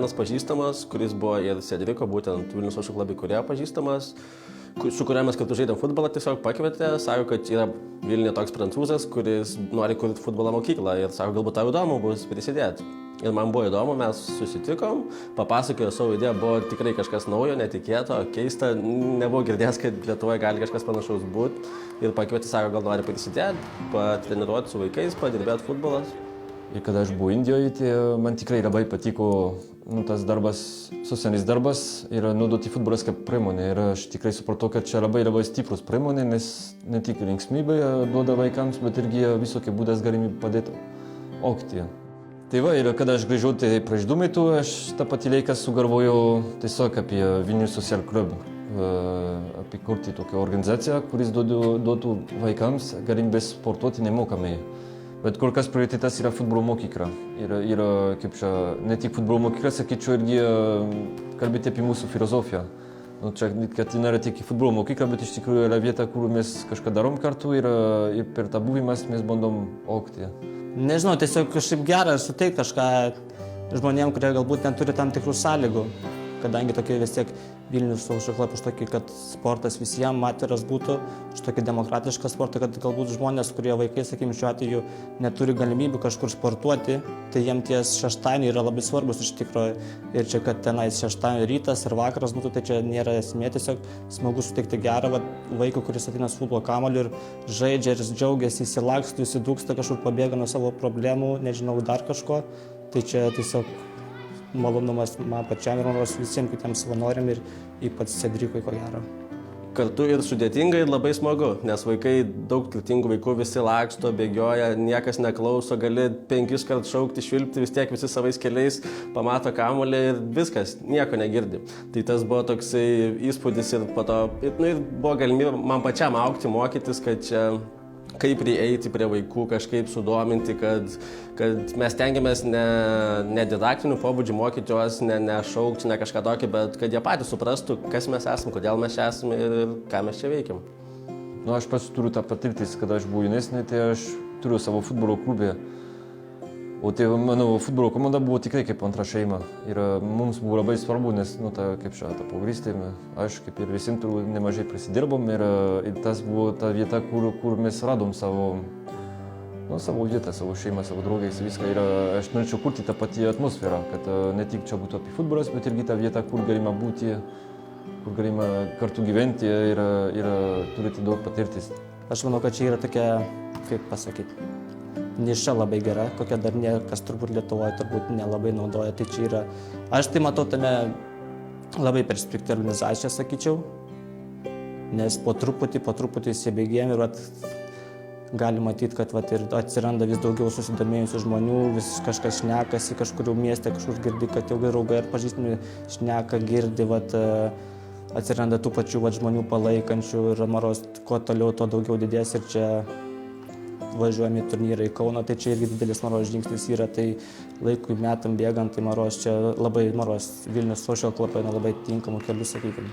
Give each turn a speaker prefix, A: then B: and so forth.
A: vienas pažįstamas, kuris buvo ir Cedriko, būtent Vilnius Social Club įkūrėjo pažįstamas, su kuriuo mes kartu žaidėm futbolą, tiesiog pakvietė, sako, kad yra Vilniuje toks prancūzas, kuris nori kurti futbolo mokyklą ir sako, galbūt tau įdomu bus prisidėti. Ir man buvo įdomu, mes susitikom, papasakojo savo idėją, buvo tikrai kažkas naujo, netikėto, keista, nebuvo girdėjęs, kad Lietuvoje gali kažkas panašaus būti. Ir pakvietė, sako, gal nori prisidėti, patreniruoti su vaikais, padirbėti futbolas.
B: Ir kada aš buvau Indijoje, tai man tikrai labai patiko tas darbas, socialinis darbas ir naudoti futbolas kaip priemonė. Ir aš tikrai supratau, kad čia labai stiprus priemonė, nes ne tik linksmybė duoda vaikams, bet irgi visokie būdas galimybė padėti augti. Tai va, ir kada aš grįžau, tai prieš 2 metus aš tą patį laiką sugalvojau tiesiog apie Vilnius Social Club, apie kurti tokią organizaciją, kuris duotų vaikams galimybę sportuoti nemokamai. Bet kol kas prioritetas yra futbolo mokykla. Ir kaip čia, ne tik futbolo mokykla, sakyčiau, irgi kalbėti apie mūsų filosofiją. Čia, kad nėra tik futbolo mokykla, bet iš tikrųjų yra vieta, kur mes kažką darom kartu ir per tą buvimas mes bandom augti.
C: Nežinau, tiesiog kažkaip gera suteikti kažką žmonėm, kurie galbūt neturi tam tikrų sąlygų. Kadangi tokie vis tiek Vilnius Social Club už tokį, kad sportas visiems atviras būtų, už tokį demokratišką sportą, kad galbūt žmonės, kurie vaikai, sakykime, šiuo atveju neturi galimybių kažkur sportuoti, tai jiems ties šeštadienį yra labai svarbus iš tikrųjų. Ir čia, kad tenais šeštadienį rytas ir vakaras būtų, tai čia nėra esmė, tiesiog smagu suteikti gerą vaiką, kuris ateina su futbolo kamuoliu ir žaidžia ir džiaugiasi, įsilaksto, įsidūksta, kažkur pabėga nuo savo problemų, nežinau, dar kažko. Tai čia tiesiog malonumas man pačiam ir manos visiems kitiems savanoriam ir ypač Cedrikui, ko gero.
A: Kartu ir sudėtinga ir labai smagu, nes vaikai, daug turtingų vaikų visi laksto, bėgioja, niekas neklauso, gali 5 kartus šaukti, švilpti, vis tiek visi savais keliais pamato kamuolį ir viskas, nieko negirdi. Tai tas buvo toksai įspūdis ir po to ir buvo galimybė man pačiam augti, mokytis, kad čia kaip prieiti prie vaikų, kažkaip sudominti, kad mes tengiamės ne didaktinių pobūdžių mokyti juos, ne šaukti, ne kažką tokį, bet kad jie patys suprastų, kas mes esame, kodėl mes čia esame ir ką mes čia veikiam.
B: Aš pats turiu tą patirtis, kada aš buvau jaunesnė, tai aš turiu savo futbolo klubą. O tai mano futbolo komanda buvo tikrai kaip antra šeima. Ir mums buvo labai svarbu, nes ta paauglystė, aš kaip ir visiems nemažai prisidirbom ir tas buvo ta vieta, kur mes radom savo vietą, savo šeimą, savo draugais, viską. Ir aš norėčiau kurti tą patį atmosferą, kad ne tik čia būtų apie futbolas, bet irgi ta vieta, kur galima būti, kur galima kartu gyventi ir turėti daug patirtis.
C: Aš manau, kad čia yra tokia, kaip pasakyti, niša labai gera, kokia dar niekas turbūt Lietuvoje turbūt nelabai naudoja. Tai čia yra, aš tai matau tame labai perspektyvią organizaciją, sakyčiau, nes po truputį įsibėgėjom ir gali matyti, kad ir atsiranda vis daugiau susidomėjusių žmonių, vis kažkas šnekasi, kažkur mieste, kažkur girdi, kad jau draugai ar pažįstami šneka, girdi, atsiranda tų pačių žmonių palaikančių ir maros, kuo toliau, tuo daugiau didės ir čia važiuojame į turnyrą į Kauną, tai čia irgi didelis maros žingsnis yra, tai laikui metam bėgant, tai maros čia labai Vilnius Social Club eina labai tinkamų kelių, sakykime.